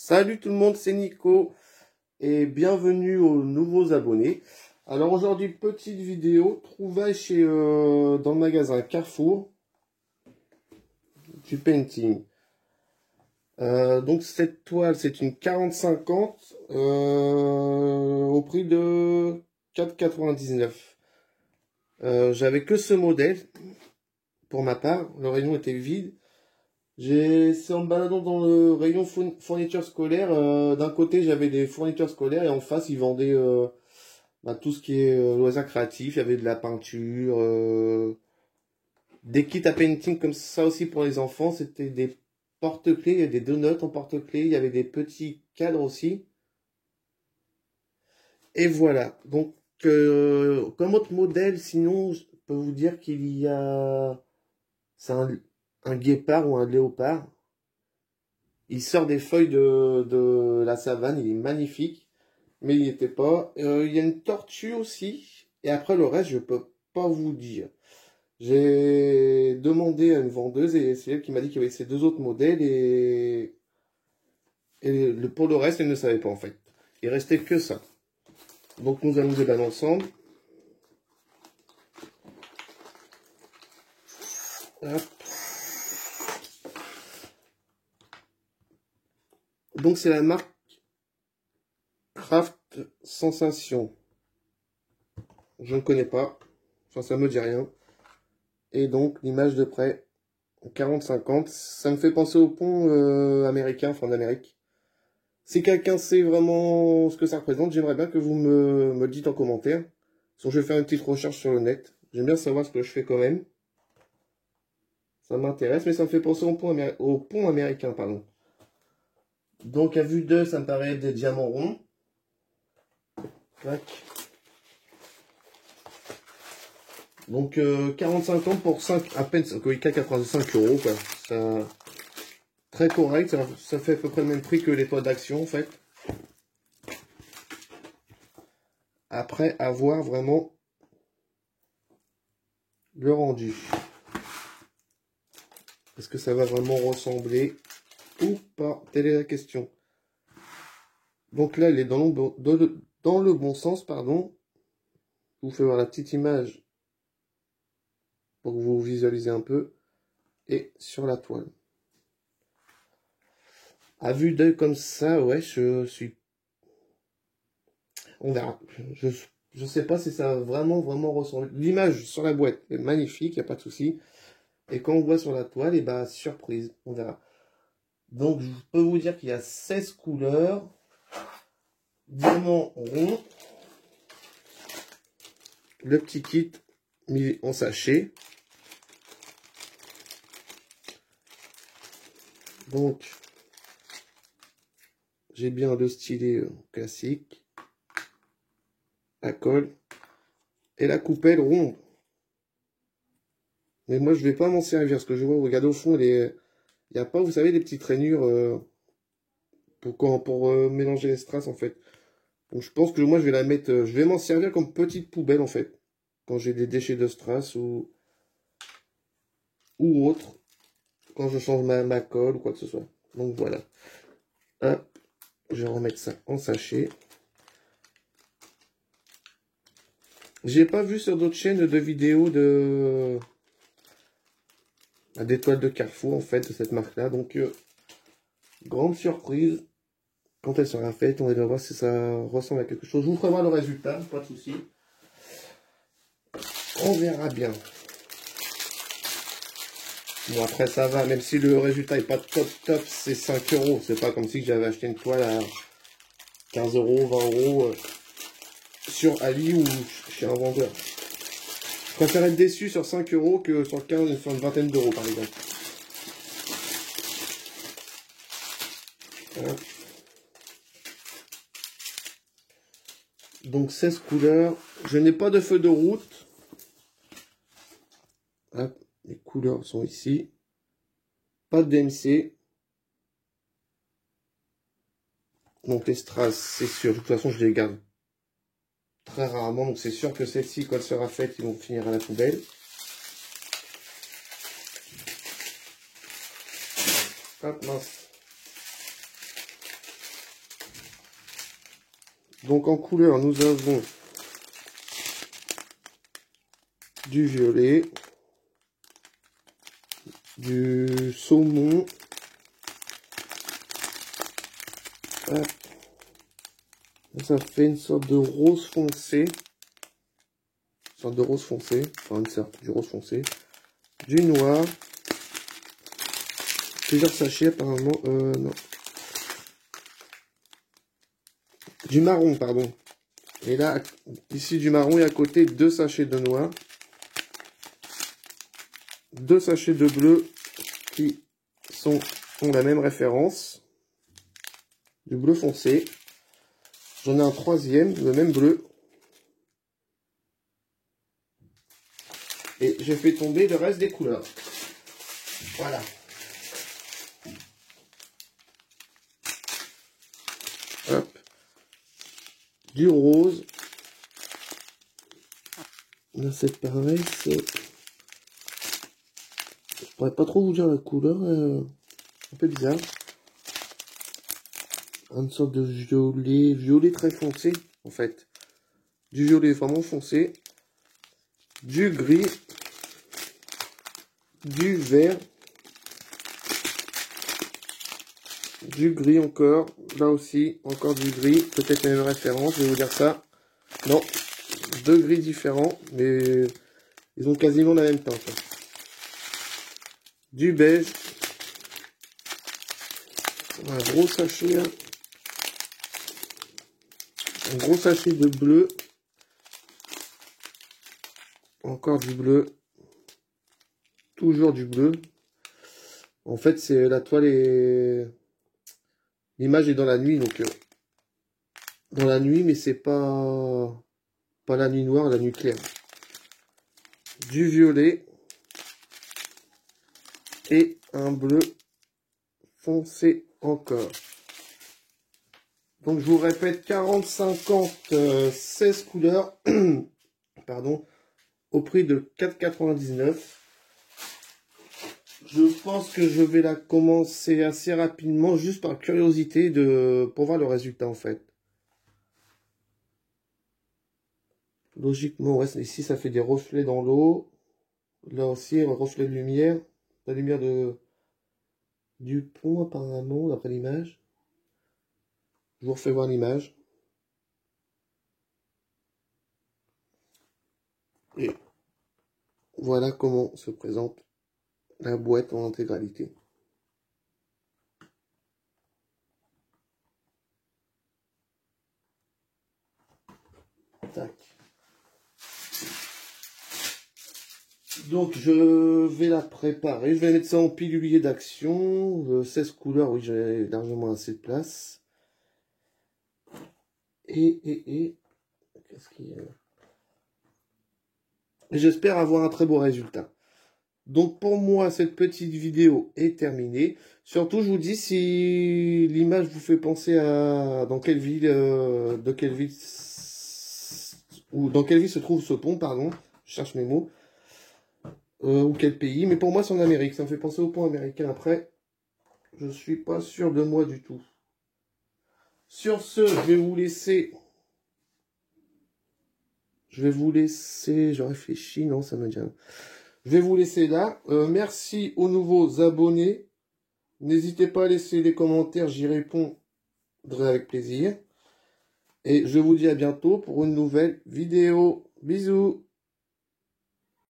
Salut tout le monde, c'est Nico et bienvenue aux nouveaux abonnés. Alors aujourd'hui, petite vidéo, trouvaille dans le magasin Carrefour du painting. Donc cette toile, c'est une 40-50 au prix de 4,99 €. J'avais que ce modèle pour ma part, le rayon était vide. C'est en me baladant dans le rayon fourniture scolaire. D'un côté, j'avais des fournitures scolaires et en face, ils vendaient tout ce qui est loisirs créatifs. Il y avait de la peinture, des kits à painting comme ça aussi pour les enfants. C'était des porte-clés, il y avait des donuts en porte-clés. Il y avait des petits cadres aussi. Et voilà. Donc, comme autre modèle, sinon, je peux vous dire qu'il y a... C'est un guépard ou un léopard. Il sort des feuilles de la savane, il est magnifique, mais il n'y était pas. Il y a une tortue aussi, et après le reste, je peux pas vous dire. J'ai demandé à une vendeuse, et c'est elle qui m'a dit qu'il y avait ces deux autres modèles, pour le reste, elle ne savait pas en fait. Il restait que ça. Donc nous allons déballer ensemble. Hop. Donc c'est la marque Craft Sensation. Je ne connais pas. Enfin, ça me dit rien. Et donc, l'image de près, 40-50. Ça me fait penser au pont américain, enfin d'Amérique. Si quelqu'un sait vraiment ce que ça représente, j'aimerais bien que vous me le dites en commentaire. Sinon, je vais faire une petite recherche sur le net. J'aime bien savoir ce que je fais quand même. Ça m'intéresse, mais ça me fait penser au pont américain, pardon. Donc, à vue d'œil, ça me paraît des diamants ronds. Clac. Donc 40-50 pour 5, à peine 85 €, quoi. Ça, très correct, ça fait à peu près le même prix que les toiles d'action en fait. Après, à voir vraiment le rendu. Est-ce que ça va vraiment ressembler ou pas? Telle est la question. Donc là, il est dans le bon sens, pardon. Je vous fais voir la petite image pour que vous visualisez un peu. Et sur la toile. À vue d'œil comme ça, ouais, je suis... On verra. Je sais pas si ça va vraiment ressembler. L'image sur la boîte est magnifique, il n'y a pas de souci. Et quand on voit sur la toile, et bah surprise, on verra. Donc je peux vous dire qu'il y a 16 couleurs. Diamant rond. Le petit kit mis en sachet. Donc j'ai bien le stylet classique. La colle. Et la coupelle ronde. Mais moi je vais pas m'en servir. Parce que je vois, regardez au fond, il n'y a pas, vous savez, des petites rainures pour mélanger les strass en fait. Donc je pense que moi je vais la mettre, je vais m'en servir comme petite poubelle en fait. Quand j'ai des déchets de strass ou autre. Quand je change ma colle ou quoi que ce soit. Donc voilà. Hop, je vais remettre ça en sachet. J'ai pas vu sur d'autres chaînes de vidéos des toiles de Carrefour en fait de cette marque là. Donc grande surprise. Quand elle sera faite, on va voir si ça ressemble à quelque chose. Je vous ferai voir le résultat, pas de souci. On verra bien. Bon après ça va, même si le résultat est pas top, c'est 5 €. C'est pas comme si j'avais acheté une toile à 15 €, 20 € sur Ali ou chez un vendeur. Je préfère être déçu sur 5 € que sur 15, sur une vingtaine d'euros par exemple. Voilà. Donc 16 couleurs. Je n'ai pas de feu de route. Hop, les couleurs sont ici. Pas de DMC. Donc les strass, c'est sûr. De toute façon, je les garde très rarement. Donc c'est sûr que celle-ci, quand elle sera faite, ils vont finir à la poubelle. Hop, mince. Donc en couleur, nous avons du violet, du saumon, hop. Ça fait une sorte de rose foncé, enfin une sorte du rose foncé, du noir, plusieurs sachets apparemment, non, du marron, pardon. Et là, ici du marron et à côté 2 sachets de noir, 2 sachets de bleu qui ont la même référence, du bleu foncé. J'en ai un troisième, le même bleu. Et j'ai fait tomber le reste des couleurs. Voilà. Hop. Du rose. Là, c'est pareil. Je pourrais pas trop vous dire la couleur. Un peu bizarre. Une sorte de violet. Violet très foncé, en fait. Du violet vraiment foncé. Du gris. Du vert. Du gris encore. Là aussi, encore du gris. Peut-être la même référence, je vais vous dire ça. Non. 2 gris différents, mais ils ont quasiment la même teinte. Du beige. Un gros sachet. Un gros sachet de bleu. Encore du bleu. Toujours du bleu. En fait, c'est la toile et l'image est dans la nuit, donc dans la nuit, mais c'est pas la nuit noire, la nuit claire. Du violet et un bleu foncé encore. Donc je vous répète, 40, 50, 16 couleurs, pardon, au prix de 4,99 €. Je pense que je vais la commencer assez rapidement, juste par curiosité, pour voir le résultat en fait. Logiquement, ouais, ici ça fait des reflets dans l'eau. Là aussi, un reflet de lumière. La lumière du pont apparemment, d'après l'image. Je vous refais voir l'image. Et voilà comment se présente la boîte en intégralité. Tac. Donc je vais la préparer. Je vais mettre ça en pilulier d'action. 16 couleurs, oui, j'ai largement assez de place. Qu'est-ce qu'il y a? J'espère avoir un très beau résultat. Donc pour moi, cette petite vidéo est terminée. Surtout, je vous dis, si l'image vous fait penser à dans quelle ville, dans quelle ville se trouve ce pont, pardon, je cherche mes mots, ou quel pays. Mais pour moi, c'est en Amérique. Ça me fait penser au pont américain. Après, je suis pas sûr de moi du tout. Sur ce, je vais vous laisser. Je réfléchis, non, ça me dit. Je vais vous laisser là. Merci aux nouveaux abonnés. N'hésitez pas à laisser des commentaires, j'y répondrai avec plaisir. Et je vous dis à bientôt pour une nouvelle vidéo. Bisous!